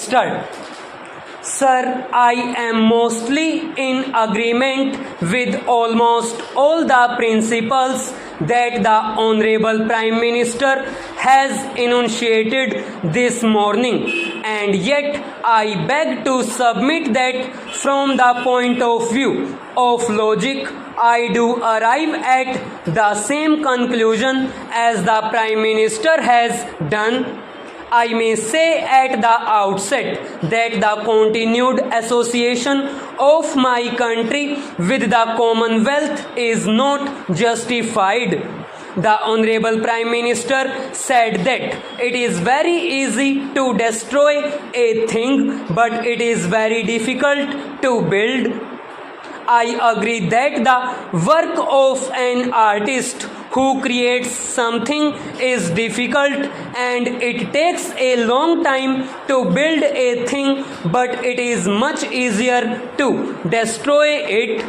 start. Sir, I am mostly in agreement with almost all the principles that the Honorable Prime Minister has enunciated this morning, and yet I beg to submit that from the point of view of logic, I do arrive at the same conclusion as the Prime Minister has done. I may say at the outset that the continued association of my country with the Commonwealth is not justified. The Honorable Prime Minister said that it is very easy to destroy a thing, but it is very difficult to build. I agree that the work of an artist who creates something is difficult and it takes a long time to build a thing, but it is much easier to destroy it.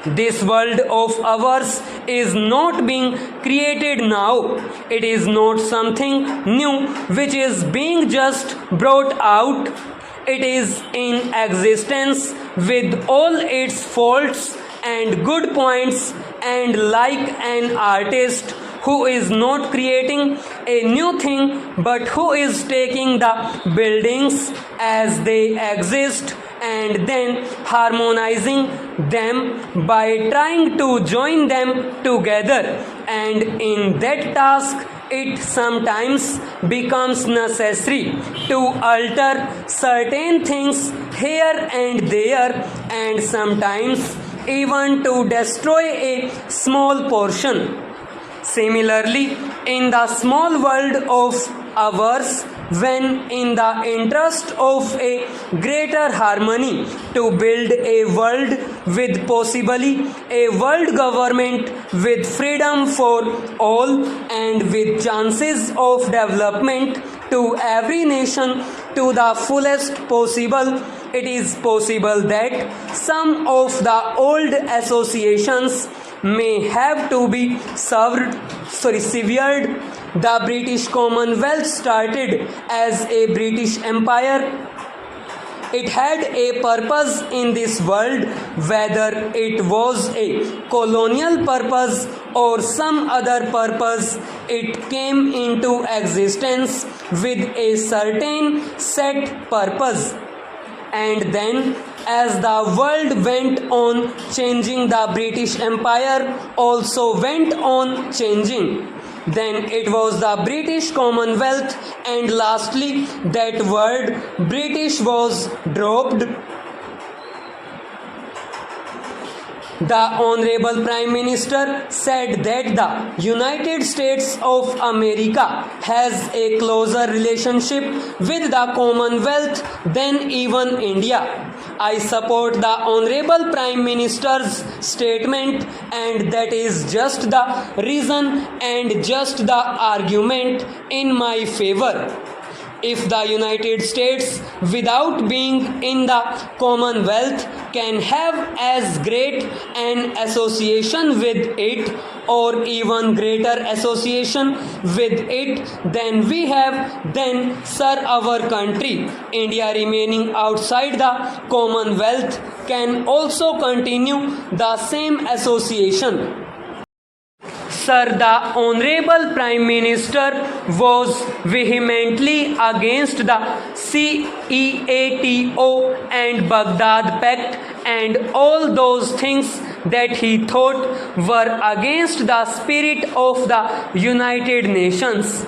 This world of ours is not being created now. It is not something new which is being just brought out. It is in existence with all its faults and good points, and like an artist who is not creating a new thing but who is taking the buildings as they exist and then harmonizing them by trying to join them together, and in that task it sometimes becomes necessary to alter certain things here and there, and sometimes even to destroy a small portion. Similarly, in the small world of ours, when in the interest of a greater harmony to build a world with possibly a world government with freedom for all and with chances of development to every nation to the fullest possible, it is possible that some of the old associations may have to be severed. The British Commonwealth started as a British Empire. It had a purpose in this world, whether it was a colonial purpose or some other purpose. It came into existence with a certain set purpose. And then, as the world went on changing, the British Empire also went on changing. Then it was the British Commonwealth, and lastly that word British was dropped. The Honorable Prime Minister said that the United States of America has a closer relationship with the Commonwealth than even India. I support the Honorable Prime Minister's statement, and that is just the reason and just the argument in my favor. If the United States, without being in the Commonwealth, can have as great an association with it, or even greater association with it than we have, then, sir, our country, India remaining outside the Commonwealth, can also continue the same association. Sir, the Honorable Prime Minister was vehemently against the CEATO and Baghdad Pact and all those things that he thought were against the spirit of the United Nations.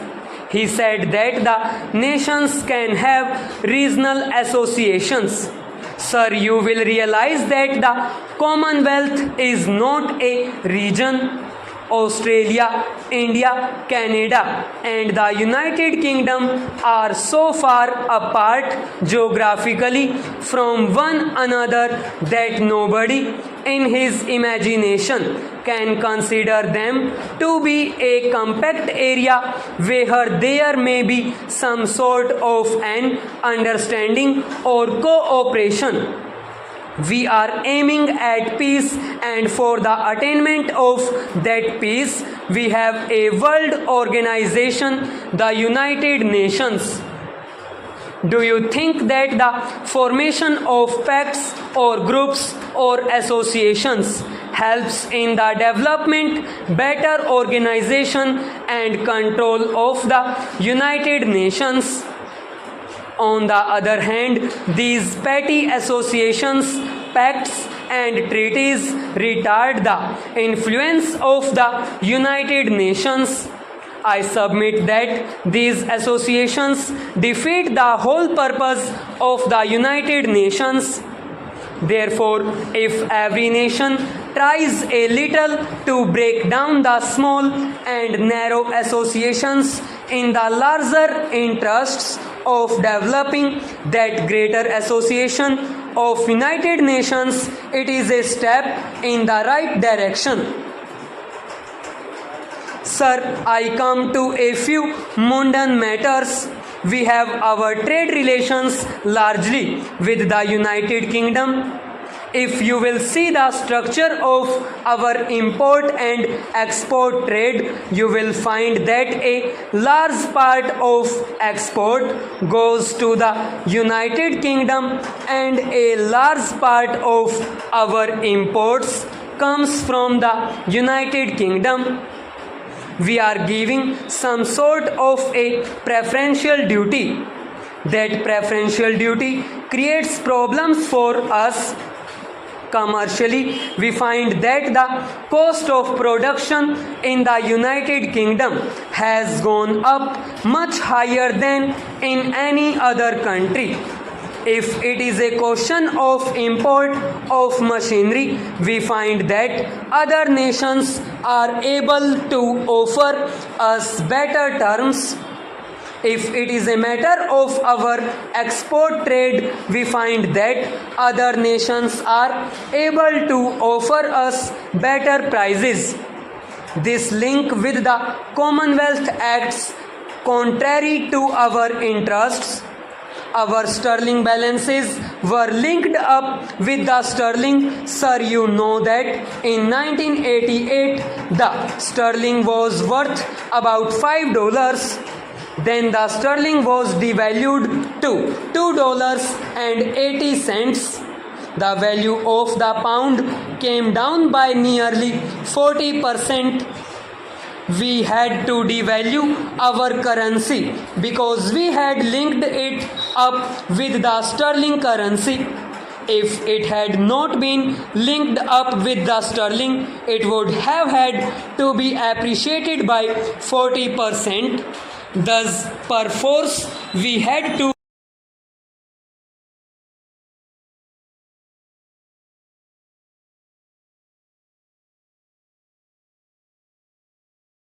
He said that the nations can have regional associations. Sir, you will realize that the Commonwealth is not a region. Australia, India, Canada, and the United Kingdom are so far apart geographically from one another that nobody in his imagination can consider them to be a compact area where there may be some sort of an understanding or cooperation. We are aiming at peace, and for the attainment of that peace, we have a world organization, the United Nations. Do you think that the formation of pacts or groups or associations helps in the development, better organization and control of the United Nations? On the other hand, these petty associations, pacts and treaties retard the influence of the United Nations. I submit that these associations defeat the whole purpose of the United Nations. Therefore, if every nation tries a little to break down the small and narrow associations in the larger interests of developing that greater association of United Nations, it is a step in the right direction. Sir, I come to a few mundane matters. We have our trade relations largely with the United Kingdom. If you will see the structure of our import and export trade, you will find that a large part of export goes to the United Kingdom and a large part of our imports comes from the United Kingdom. We are giving some sort of a preferential duty. That preferential duty creates problems for us. Commercially, we find that the cost of production in the United Kingdom has gone up much higher than in any other country. If it is a question of import of machinery, we find that other nations are able to offer us better terms. If it is a matter of our export trade, we find that other nations are able to offer us better prices. This link with the Commonwealth Acts contrary to our interests. Our sterling balances were linked up with the sterling. Sir, you know that in 1988 the sterling was worth about $5. Then the sterling was devalued to $2.80. The value of the pound came down by nearly 40%. We had to devalue our currency because we had linked it up with the sterling currency. If it had not been linked up with the sterling, it would have had to be appreciated by 40%. Thus, perforce, we had to